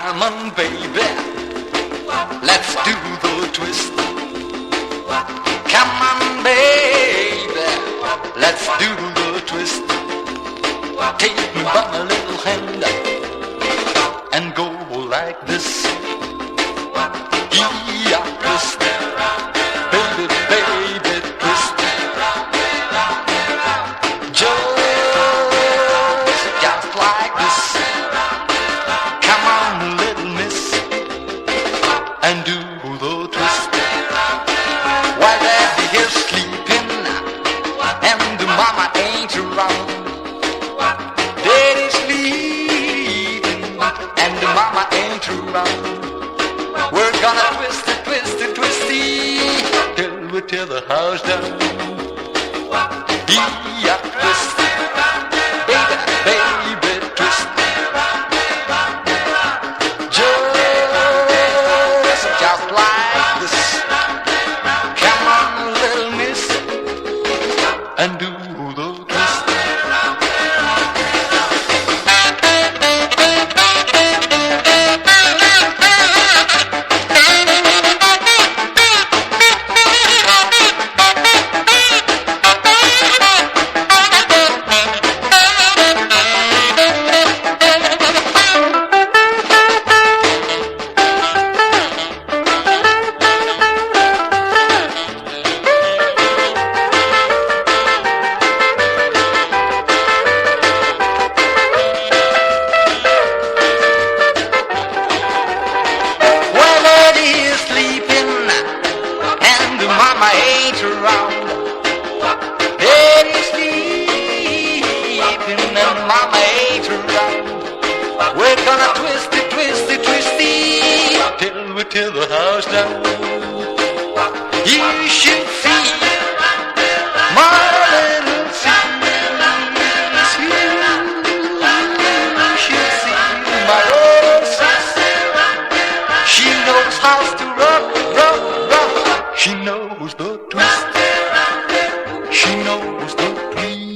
Come on, baby, let's do the twist. Come on, baby, let's do the twist. Take me by my little hand and go like this. Yeah, twist, baby, baby, twist. Just like this. Come on, little miss, and do the twist. While daddy is sleeping and the mama ain't around. Daddy's sleeping and the mama ain't around. We're gonna twist it, twist it, twisty, till we tear the house down. Yeah, twist, baby, baby, twist. Just like this. Come on, little miss, and do the twist. Mama ain't around. Daddy's sleeping and mama ain't around. We're gonna twist it, twist it, twisty, till we tear the house down. You should see my little sis. You should see my little sis. She knows how to rock, rock, rock. She knows the twist. She knows the twist.